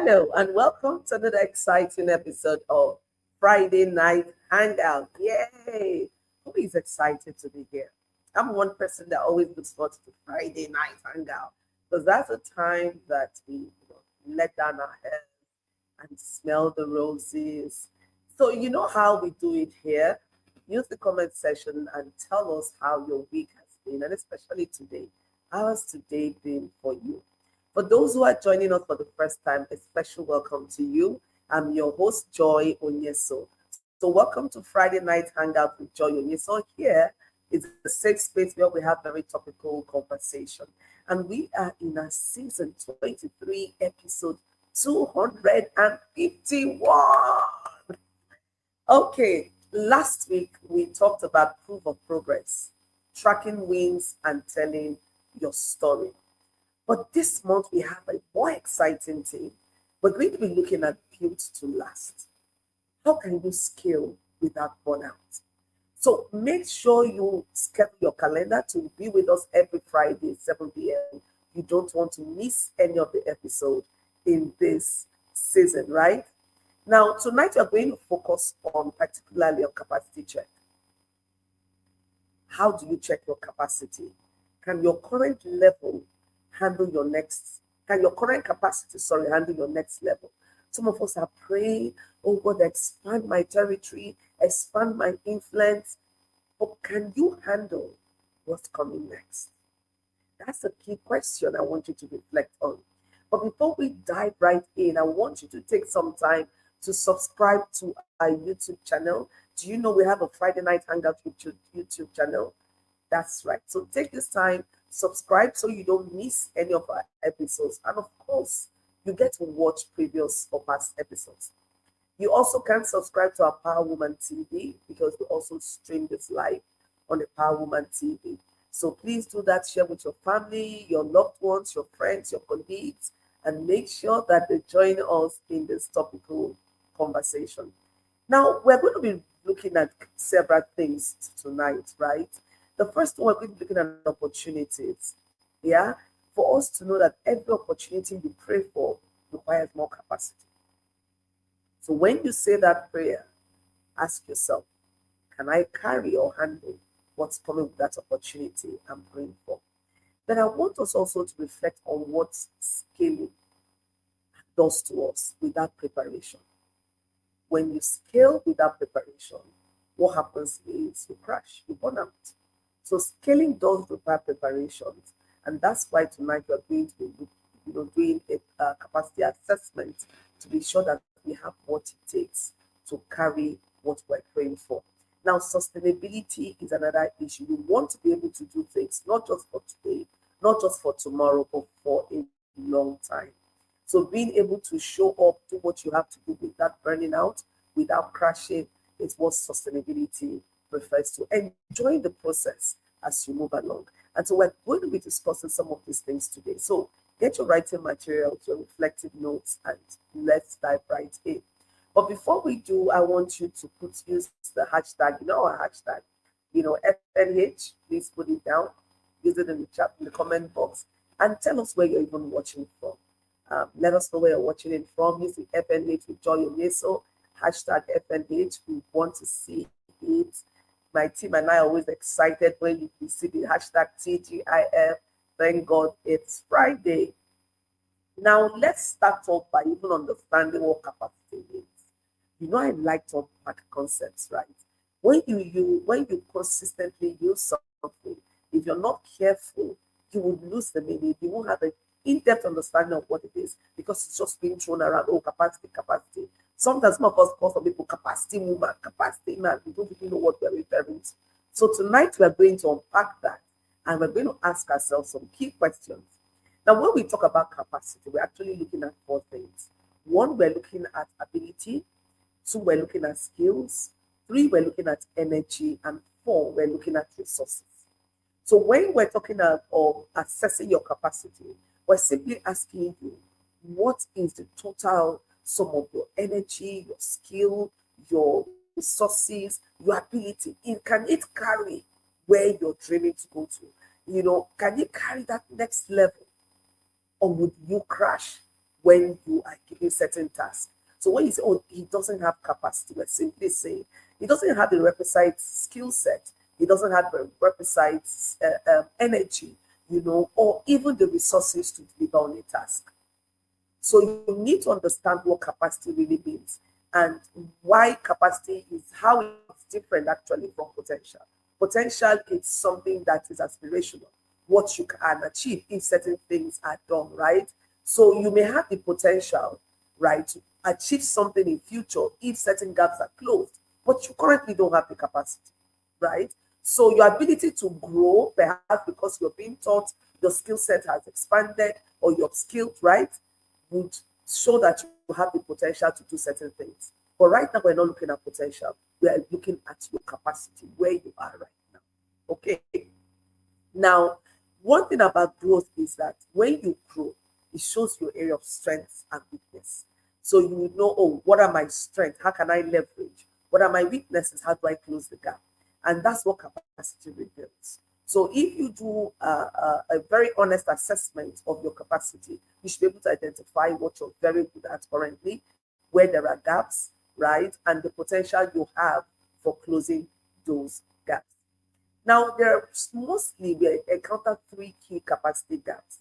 Hello and welcome to another exciting episode of Friday Night Hangout. Yay! Who is excited to be here? I'm one person that always looks forward to Friday Night Hangout because that's a time that we let down our heads and smell the roses. So you know how we do it here. Use the comment section and tell us how your week has been, and especially today. How has today been for you? For those who are joining us for the first time, a special welcome to you. I'm your host, Joy Onyesoh. So welcome to Friday Night Hangout with Joy Onyesoh. Here is a safe space where we have very topical conversation. And we are in our season 23, episode 251. Okay, last week we talked about proof of progress, tracking wins, and telling your story. But this month we have a more exciting thing. We're going to be looking at built to last. How can you scale without burnout? So make sure you schedule your calendar to be with us every Friday, 7 p.m. You don't want to miss any of the episode in this season, right? Now, tonight we're going to focus on particularly on capacity check. How do you check your capacity? Can your current level handle your next, can your current capacity, handle your next level? Some of us are praying, oh God, expand my territory, expand my influence. But can you handle what's coming next? That's a key question I want you to reflect on. But before we dive right in, I want you to take some time to subscribe to our YouTube channel. Do you know we have a Friday Night Hangout YouTube channel? That's right. So take this time, subscribe so you don't miss any of our episodes. And of course, you get to watch previous or past episodes. You also can subscribe to our Power Woman TV because we also stream this live on the Power Woman TV. So please do that. Share with your family, your loved ones, your friends, your colleagues, and make sure that they join us in this topical conversation. Now, we're going to be looking at several things tonight, right? The first one, we're going to be looking at opportunities. Yeah, for us to know that every opportunity you pray for requires more capacity. So when you say that prayer, ask yourself, can I carry or handle what's coming with that opportunity I'm praying for? Then I want us also to reflect on what scaling does to us without preparation. When you scale without preparation, what happens is you crash, you burn out. So scaling does require preparations, and that's why tonight we are going to be, doing a capacity assessment to be sure that we have what it takes to carry what we're praying for. Now, sustainability is another issue. We want to be able to do things not just for today, not just for tomorrow, but for a long time. So being able to show up, do what you have to do without burning out, without crashing, is what sustainability refers to. Enjoying the process as you move along. And so we're going to be discussing some of these things today. So get your writing materials, your reflective notes, and let's dive right in. But before we do, I want you to use the hashtag, our hashtag, FNH, please put it down, use it in the chat, in the comment box, and tell us where you're even watching from. Let us know where you're watching it from. Use the FNH with Joy Onyesoh, hashtag FNH. We want to see it. My team and I are always excited when you see the hashtag TGIF. Thank God it's Friday. Now, let's start off by even understanding what capacity is. I like to unpack concepts, right? When you consistently use something, if you're not careful, you would lose the meaning. You won't have an in-depth understanding of what it is because it's just being thrown around. Oh, capacity, capacity. Sometimes some of us call some people capacity woman, capacity man. We don't even know what we're referring to. So tonight we're going to unpack that and we're going to ask ourselves some key questions. Now, when we talk about capacity, we're actually looking at four things. One, we're looking at ability. Two, we're looking at skills. Three, we're looking at energy. And four, we're looking at resources. So when we're talking of assessing your capacity, we're simply asking you, what is the total sum of your energy, your skill, your resources, your ability? Can it carry where you're dreaming to go to? Can you carry that next level? Or would you crash when you are given certain tasks. So when you say, oh, he doesn't have capacity, we're simply saying he doesn't have the requisite skill set, he doesn't have the requisite energy, or even the resources to deliver on a task. So you need to understand what capacity really means and why capacity is how it's different actually from potential. Potential is something that is aspirational, what you can achieve if certain things are done, right? So you may have the potential, right, to achieve something in future if certain gaps are closed, but you currently don't have the capacity, right? So your ability to grow, perhaps because you're being taught, your skill set has expanded or you're skilled, right, would show that you have the potential to do certain things. But right now, we're not looking at potential. We are looking at your capacity, where you are right now. Okay. Now, one thing about growth is that when you grow, it shows your area of strength and weakness. So you would know, oh, what are my strengths? How can I leverage? What are my weaknesses? How do I close the gap? And that's what capacity reveals. So if you do a very honest assessment of your capacity, you should be able to identify what you're very good at currently, where there are gaps, right? And the potential you have for closing those gaps. Now, mostly we encounter three key capacity gaps,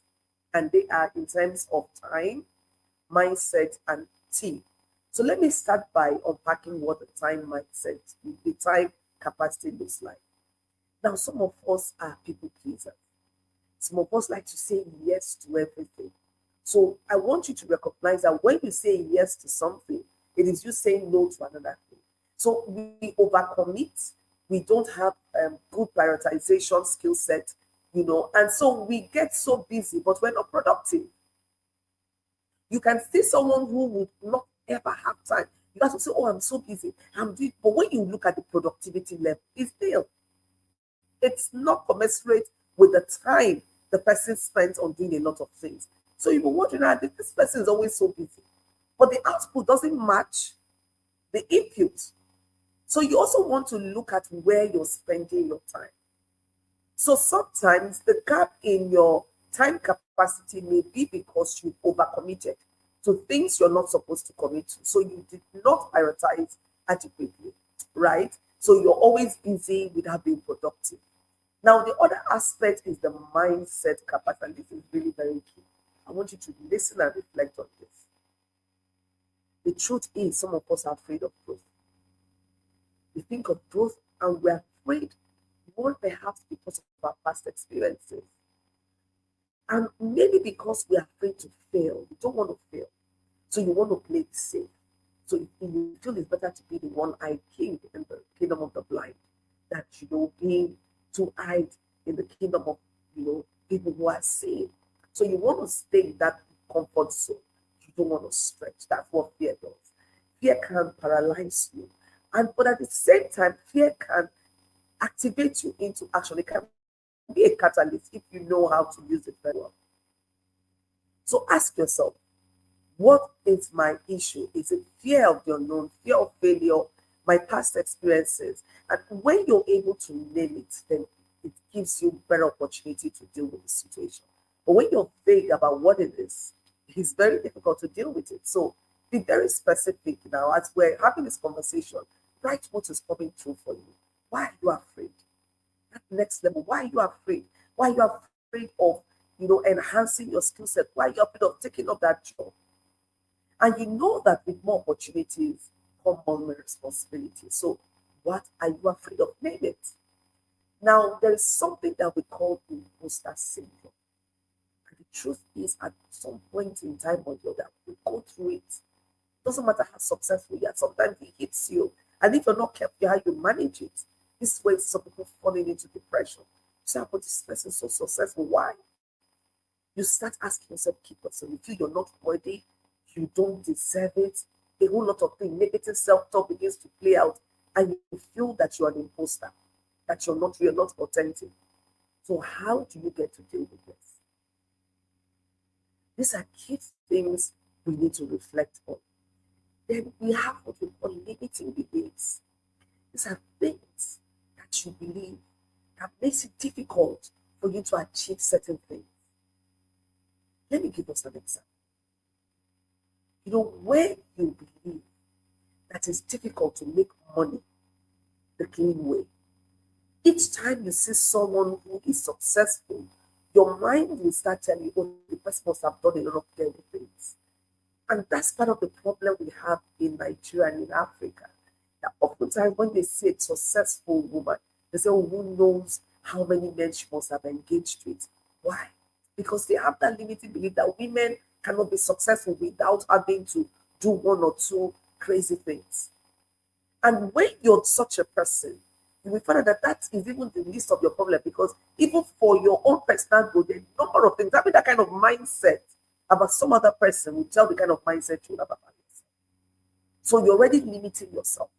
and they are in terms of time, mindset, and team. So let me start by unpacking what the time mindset, the time capacity looks like. Now, some of us are people pleasers. Some of us like to say yes to everything. So I want you to recognize that when you say yes to something, it is you saying no to another thing. So we overcommit. We don't have good prioritization skill set, and so we get so busy, but we're not productive. You can see someone who would not ever have time. You have to say, oh, I'm so busy. I'm doing, but when you look at the productivity level, it's still, it's not commensurate with the time the person spends on doing a lot of things. So you were wondering, this person is always so busy, but the output doesn't match the input. So you also want to look at where you're spending your time. So sometimes the gap in your time capacity may be because you overcommitted to things you're not supposed to commit to. So you did not prioritize adequately, right? So you're always busy without being productive. Now, the other aspect is the mindset capacity. This is really very key. I want you to listen and reflect on this. The truth is, some of us are afraid of growth. We think of growth and we're afraid, more perhaps because of our past experiences. And maybe because we're afraid to fail. We don't want to fail. So you want to play it safe. So you feel it's better to be the one-eyed king in the kingdom of the blind than, being two-eyed in the kingdom of, people who are saved. So you want to stay in that comfort zone. You don't want to stretch. That's what fear does. Fear can paralyze you. But at the same time, fear can activate you into action. It can be a catalyst if you know how to use it very well. So ask yourself, what is my issue? Is it fear of the unknown, fear of failure, my past experiences? And when you're able to name it, then it gives you better opportunity to deal with the situation. But when you're vague about what it is, it's very difficult to deal with it. So be very specific now as we're having this conversation. Write what is coming through for you. Why are you afraid? That next level, why are you afraid? Why are you afraid of, enhancing your skill set? Why are you afraid of taking up that job? And you know that with more opportunities come more responsibility. So what are you afraid of? Name it. Now, there is something that we call imposter syndrome. And the truth is, at some point in time or the other, we go through it. Doesn't matter how successful you are, sometimes it hits you. And if you're not careful how you manage it, this is where some people falling into depression. You say, but this person is so successful. Why? You start asking yourself, keep yourself. You feel you're not worthy, you don't deserve it. A whole lot of things, negative self-talk begins to play out, and you feel that you're an imposter, that you're not authentic. So how do you get to deal with this? These are key things we need to reflect on. Then we have what we call limiting beliefs. These are things that you believe that makes it difficult for you to achieve certain things. Let me give us an example. When you believe that it's difficult to make money the clean way, each time you see someone who is successful, your mind will start telling you, oh, the person must have done a lot of dirty things. And that's part of the problem we have in Nigeria and in Africa. That oftentimes when they see a successful woman, they say, oh, who knows how many men she must have engaged with? Why? Because they have that limiting belief that women cannot be successful without having to do one or two crazy things. And when you're such a person, you will find out that is even the least of your problem, because even for your own personal growth, there are a number of things. Having that kind of mindset about some other person will tell the kind of mindset you have about yourself. So you're already limiting yourself.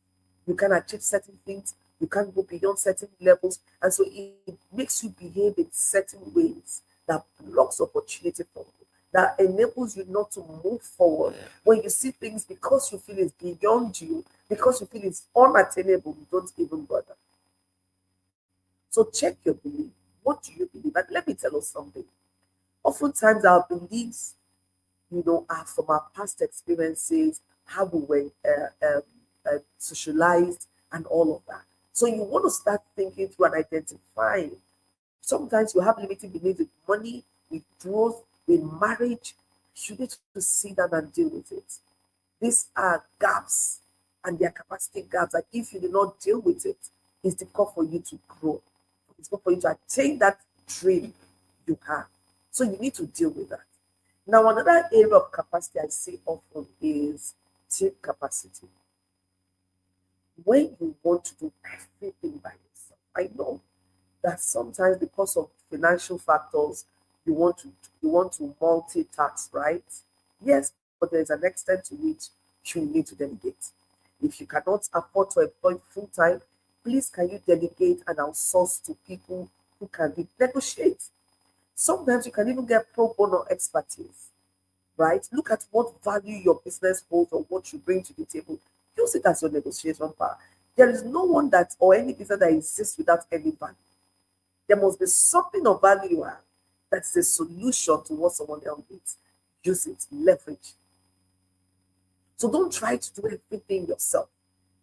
You can achieve certain things, you can't go beyond certain levels, and so it makes you behave in certain ways that blocks opportunity for you, that enables you not to move forward. When you see things, because you feel it's beyond you, because you feel it's unattainable, you don't even bother. So check your belief. What do you believe? And let me tell us something. Oftentimes our beliefs, are from our past experiences, how we were socialized, and all of that. So you want to start thinking through and identifying. Sometimes you have limited beliefs with money, with growth, with marriage. You need to sit down and deal with it. These are gaps, and they are capacity gaps. And if you do not deal with it, it's difficult for you to grow. It's difficult for you to attain that dream you have. So you need to deal with that. Now, another area of capacity I see often is team capacity. When you want to do everything by yourself, I know that sometimes because of financial factors, you want to multitask, right? Yes, but there's an extent to which you need to delegate. If you cannot afford to employ full time, please can you delegate and outsource to people who can negotiate? Sometimes you can even get pro bono expertise, right? Look at what value your business holds or what you bring to the table. Use it as your negotiation power. There is no one or any business that exists without any value. There must be something of value you have that's a solution to what someone else needs. Use it, leverage. So don't try to do everything yourself.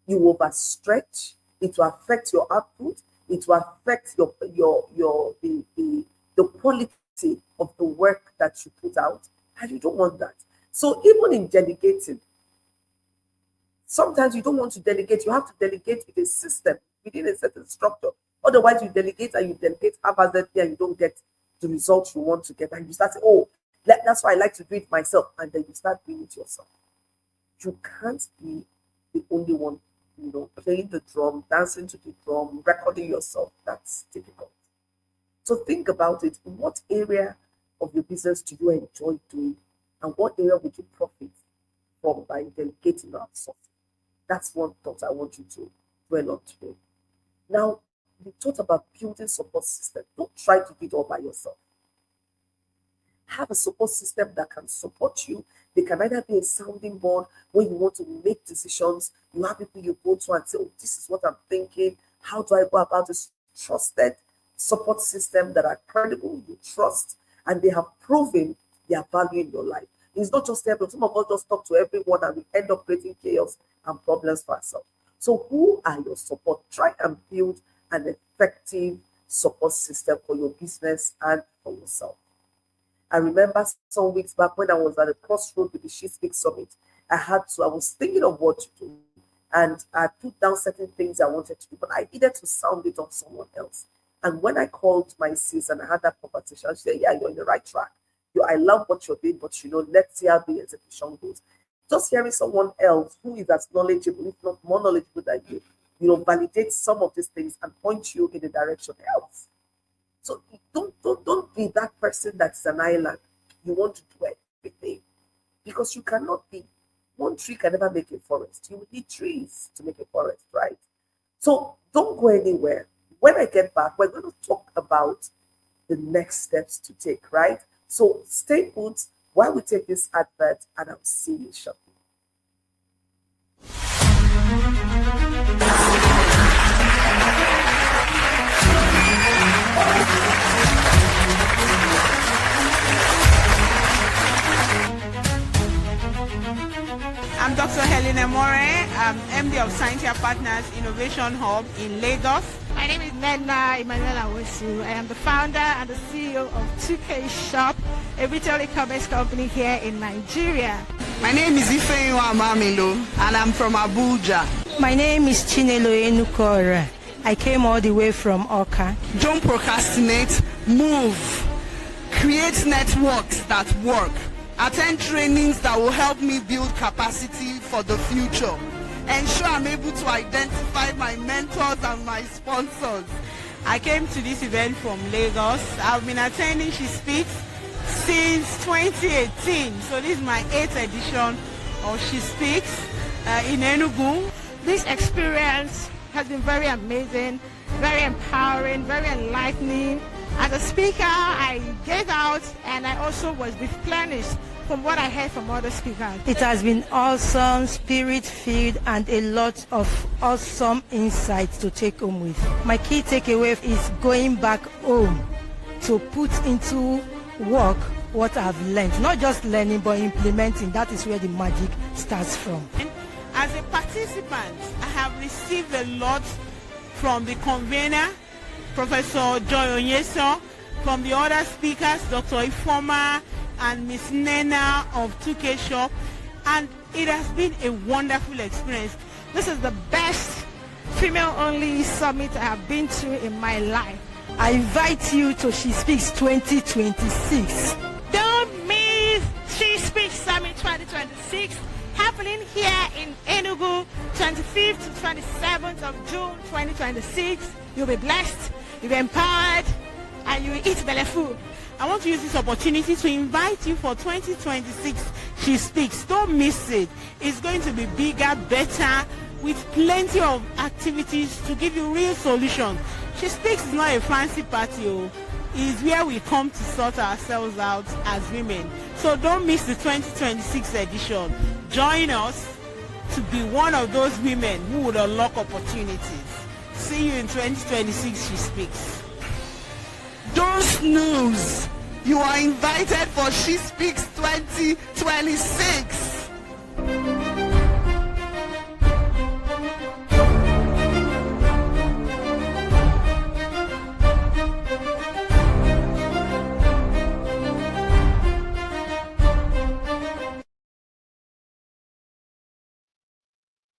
You overstretch. It will affect your output. It will affect the quality of the work that you put out, and you don't want that. So even in delegating, sometimes you don't want to delegate. You have to delegate with a system within a certain structure. Otherwise, you delegate haphazardly and you don't get the results you want to get. And you start saying, oh, that's why I like to do it myself. And then you start doing it yourself. You can't be the only one, playing the drum, dancing to the drum, recording yourself. That's difficult. So think about it. In what area of your business do you enjoy doing? And what area would you profit from by delegating or outsourcing? That's one thought I want you to dwell on today. Now, we talked about building support system. Don't try to do it all by yourself. Have a support system that can support you. They can either be a sounding board when you want to make decisions. You have people you go to and say, oh, this is what I'm thinking. How do I go about this? Trusted support system that are credible, you trust, and they have proven their value in your life. It's not just everyone. Some of us just talk to everyone and we end up creating chaos and problems for ourselves. So who are your support? Try and build an effective support system for your business and for yourself. I remember some weeks back when I was at a crossroad with the She Speaks Summit, I was thinking of what to do, and I put down certain things I wanted to do, but I needed to sound it on someone else. And when I called my sis and I had that conversation, she said, yeah, you're in the right track. I love what you're doing, but let's see how the execution goes. Just hearing someone else who is as knowledgeable, if not more knowledgeable than you, validate some of these things and point you in the direction else. So don't be that person that's an island. You want to do everything, because you cannot be. One tree can never make a forest. You need trees to make a forest, right? So don't go anywhere. When I get back, we're going to talk about the next steps to take, right? So stay put while we take this advert, and I'll see you shortly. I'm Dr. Helena More. I'm MD of Scientia Partners Innovation Hub in Lagos. My name is Nena Onyesoh. I am the founder and the CEO of 2K Shop, a retail e-commerce company here in Nigeria. My name is Ifeanyi Amamilo, and I'm from Abuja. My name is Chinelo Enukore. I came all the way from Oka. Don't procrastinate, move. Create networks that work. Attend trainings that will help me build capacity for the future. Ensure I'm able to identify my mentors and my sponsors. I came to this event from Lagos. I've been attending She Speaks since 2018. So this is my 8th edition of She Speaks in Enugu. This experience has been very amazing, very empowering, very enlightening. As a speaker, I gave out and I also was replenished from what I heard from other speakers. It has been awesome, spirit-filled, and a lot of awesome insights to take home with. My key takeaway is going back home to put into work what I've learned. Not just learning, but implementing. That is where the magic starts from. As a participant, I have received a lot from the convener, Professor Joy Onyesoh, from the other speakers, Dr. Ifoma and Miss Nena of 2K Shop, and it has been a wonderful experience. This is the best female-only summit I have been to in my life. I invite you to She Speaks 2026. Don't miss She Speaks Summit 2026, happening here in Enugu, 25th to 27th of June 2026. You'll be blessed, you'll be empowered, and you will eat belly food. I want to use this opportunity to invite you for 2026 She Speaks. Don't miss it. It's going to be bigger, better, with plenty of activities to give you real solutions. She Speaks is not a fancy party. It's where we come to sort ourselves out as women. So don't miss the 2026 edition. Join us to be one of those women who would unlock opportunities. See you in 2026 She Speaks. Don't snooze. You are invited for She Speaks 2026.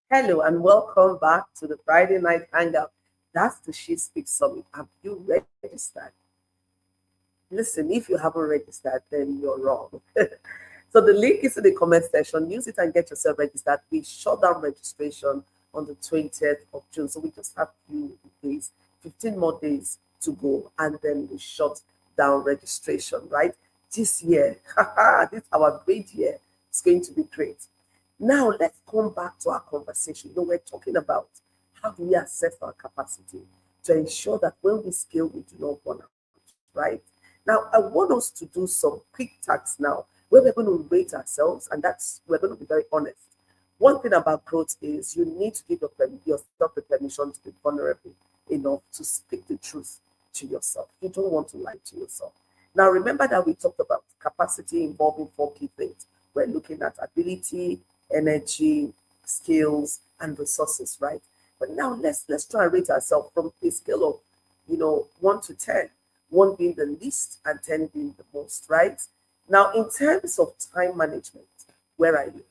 Hello and welcome back to the Friday Night Hangout. That's the She Speaks Summit. Have you registered? Listen, if you haven't registered, then you're wrong. So the link is in the comment section. Use it and get yourself registered. We shut down registration on the 20th of June. So we just have a few days, 15 more days to go. And then we shut down registration, right? This year, this is our great year. It's going to be great. Now, let's come back to our conversation. We're talking about how do we assess our capacity to ensure that when we scale, we do not burn out, right? Now, I want us to do some quick tasks now where we're going to rate ourselves, and we're going to be very honest. One thing about growth is you need to give yourself the permission to be vulnerable enough to speak the truth to yourself. You don't want to lie to yourself. Now, remember that we talked about capacity involving 4 key things. We're looking at ability, energy, skills, and resources, right? But now let's try and rate ourselves from a scale of 1 to 10, 1 being the least and 10 being the most, right? Now, in terms of time management, where are you?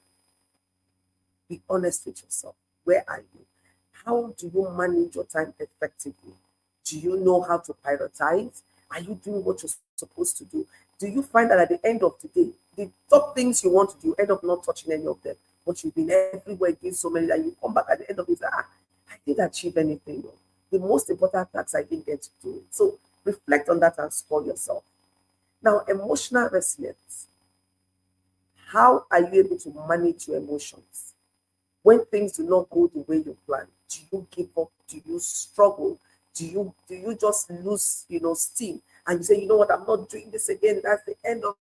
Be honest with yourself. Where are you? How do you manage your time effectively? Do you know how to prioritize? Are you doing what you're supposed to do? Do you find that at the end of the day, the top things you want to do, end up not touching any of them, but you've been everywhere doing so many that you come back at the end of it, I didn't achieve anything. The most important task I didn't get to do it. So reflect on that and score yourself. Now, emotional resilience. How are you able to manage your emotions? When things do not go the way you plan, do you give up? Do you struggle? Do you just lose, steam? And you say, you know what, I'm not doing this again. That's the end of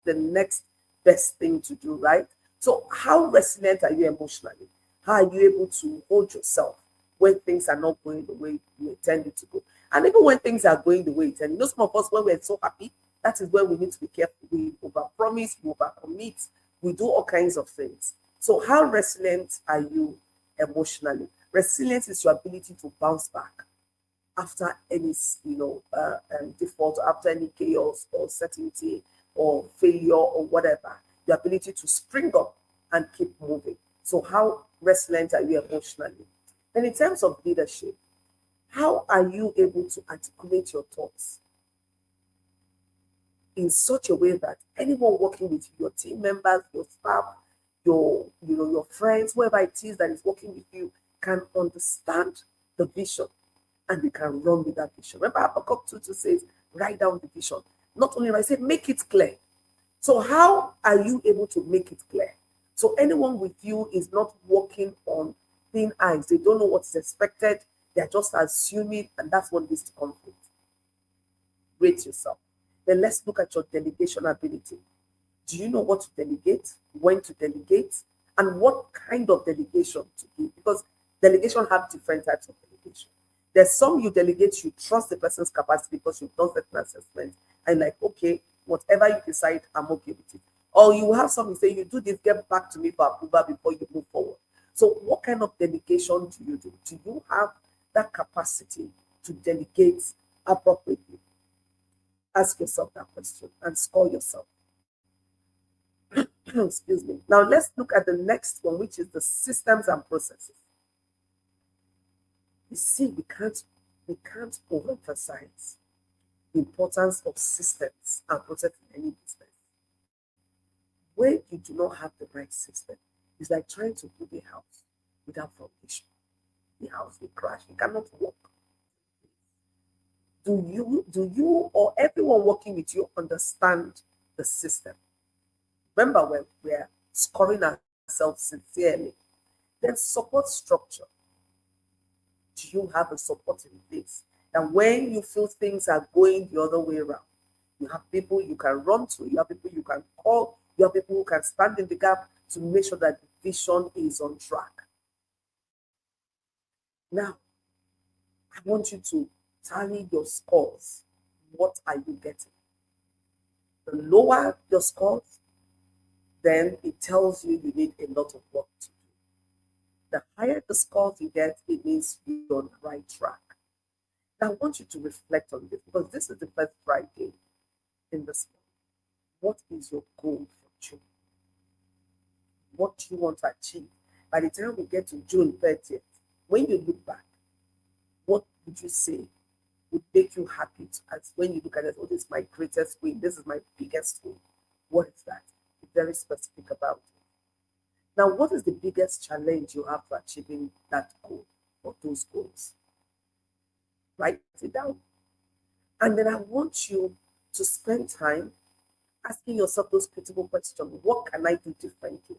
the next best thing to do, right? So how resilient are you emotionally? How are you able to hold yourself when things are not going the way you intended to go? And even when things are going the way you intended, some of us, when we're so happy, that is where we need to be careful. We overpromise, we overcommit, We do all kinds of things. So how resilient are you emotionally? Resilience is your ability to bounce back after any, default, after any chaos or certainty or failure or whatever. The ability to spring up and keep moving. So how resilient are you emotionally? And in terms of leadership, how are you able to articulate your thoughts in such a way that anyone working with you, your team members, your staff, your friends, whoever it is that is working with you, can understand the vision and they can run with that vision? Remember, Habakkuk 2 says, write down the vision. Not only write, say, make it clear. So how are you able to make it clear? So anyone with you is not working on thin ice. They don't know what's expected. They're just assuming, and that's what leads to conflict. Rate yourself. Then let's look at your delegation ability. Do you know what to delegate, when to delegate, and what kind of delegation to give? Because delegation have different types of delegation. There's some you delegate, you trust the person's capacity because you've done certain assessment, and like, okay, whatever you decide, I'm okay with it. Or you have some you say, you do this, get back to me for approval before you move forward. So what kind of delegation do you do? Do you have that capacity to delegate appropriately? Ask yourself that question and score yourself. Excuse me. Now let's look at the next one, which is the systems and processes. You see, we can't overemphasize the importance of systems and processes in any business. When you do not have the right system, it's like trying to build a house without foundation. The house will crash. It cannot work. Do you or everyone working with you understand the system? Remember, when we're scoring ourselves sincerely, then support structure. Do you have a support in place? And when you feel things are going the other way around, you have people you can run to, you have people you can call, you have people who can stand in the gap to make sure that the vision is on track. Now, I want you to tally your scores. What are you getting? The lower your scores, then it tells you you need a lot of work to do. The higher the scores you get, it means you're on the right track. Now, I want you to reflect on this because this is the first Friday in this month. What is your goal for June? What do you want to achieve? By the time we get to June 30th, when you look back, what would you say would make you happy as when you look at it? Oh, this is my greatest win. This is my biggest win. What is that? Be very specific about it. Now, what is the biggest challenge you have for achieving that goal or those goals? Write it down. And then I want you to spend time asking yourself those critical questions. What can I do differently?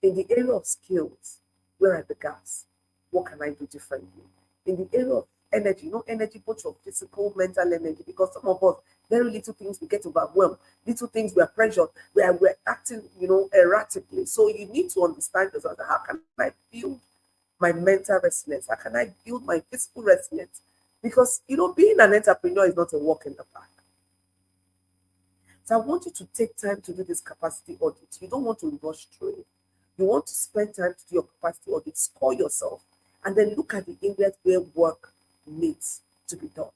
In the area of skills, where are the gaps? What can I do differently? In the area of energy, energy, both your physical, mental energy, because some of us, very little things we get overwhelmed, little things we are pressured, we're acting, erratically. So you need to understand this. How can I build my mental resilience? How can I build my physical resilience? Because, being an entrepreneur is not a walk in the park. So I want you to take time to do this capacity audit. You don't want to rush through it. You want to spend time to do your capacity audit, score yourself, and then look at the areas where work needs to be done.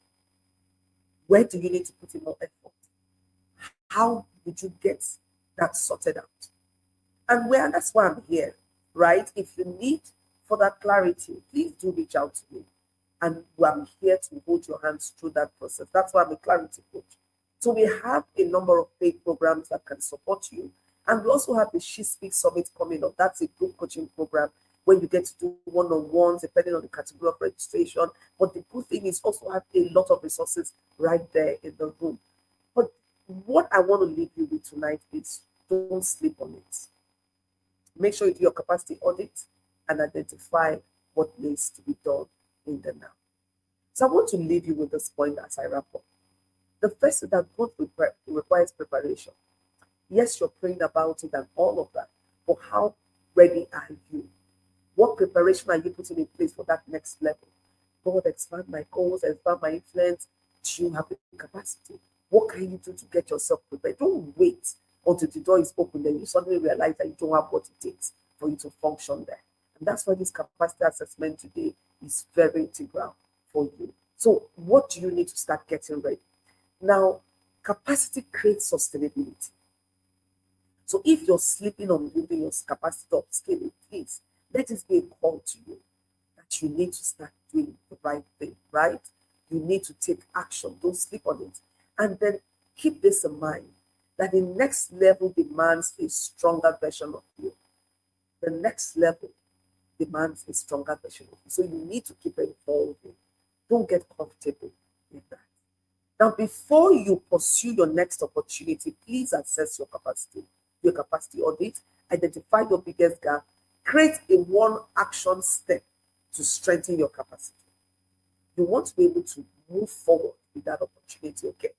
Where do you need to put in more effort? How would you get that sorted out? And that's why I'm here, right? If you need further clarity, please do reach out to me. And I'm here to hold your hands through that process. That's why I'm a clarity coach. So we have a number of paid programs that can support you. And we also have the She Speaks Summit coming up. That's a group coaching program where you get to do one-on-ones depending on the category of registration. But the good thing is also have a lot of resources right there in the room. But what I want to leave you with tonight is don't sleep on it. Make sure you do your capacity audit and identify what needs to be done in the now. So I want to leave you with this point as I wrap up. The first is that growth requires preparation. Yes, you're praying about it and all of that, but how ready are you? What preparation are you putting in place for that next level? God, expand my goals, expand my influence. Do you have the capacity? What can you do to get yourself prepared? Don't wait until the door is open. Then you suddenly realize that you don't have what it takes for you to function there. And that's why this capacity assessment today is very integral for you. So what do you need to start getting ready? Now, capacity creates sustainability. So if you're sleeping on building your capacity of scaling, please let it be a call to you that you need to start doing the right thing, right? You need to take action. Don't sleep on it. And then keep this in mind, that the next level demands a stronger version of you. The next level demands a stronger version of you. So you need to keep evolving. Don't get comfortable with that. Now, before you pursue your next opportunity, please assess your capacity audit, identify your biggest gap, create a one action step to strengthen your capacity. You want to be able to move forward with that opportunity, okay?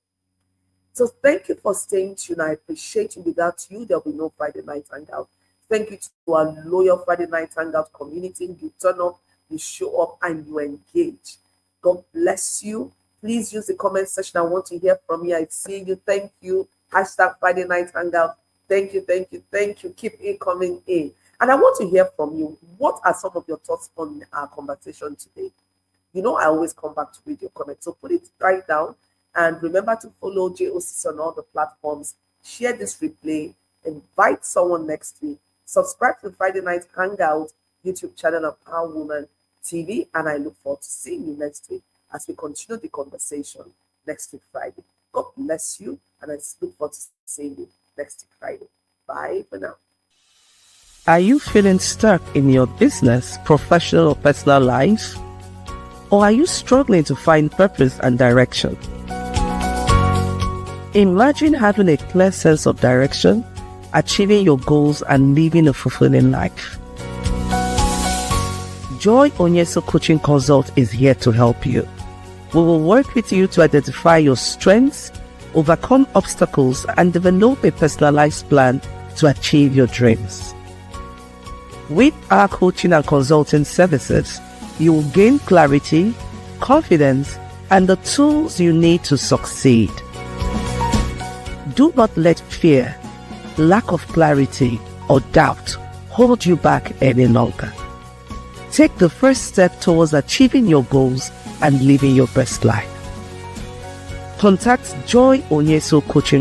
So thank you for staying tuned. I appreciate you. Without you, there'll be no Friday Night Hangout. Thank you to our loyal Friday Night Hangout community. You turn up, you show up, and you engage. God bless you. Please use the comment section. I want to hear from you. I see you. Thank you. Hashtag Friday Night Hangout. Thank you, thank you, thank you. Keep it coming in. And I want to hear from you. What are some of your thoughts on our conversation today? You know, I always come back to read your comments. So put it right down. And remember to follow JOCC on all the platforms. Share this replay. Invite someone next week. Subscribe to Friday Night Hangout YouTube channel of Our Woman TV. And I look forward to seeing you next week as we continue the conversation next week Friday. God bless you. And I look forward to seeing you next week Friday. Bye for now. Are you feeling stuck in your business, professional or personal life? Or are you struggling to find purpose and direction? Imagine having a clear sense of direction, achieving your goals, and living a fulfilling life. Joy Onyesoh Coaching Consult is here to help you. We will work with you to identify your strengths, overcome obstacles, and develop a personalized plan to achieve your dreams. With our coaching and consulting services, you will gain clarity, confidence, and the tools you need to succeed. Do not let fear, lack of clarity, or doubt hold you back any longer. Take the first step towards achieving your goals and living your best life. Contact Joy Onyesoh Coaching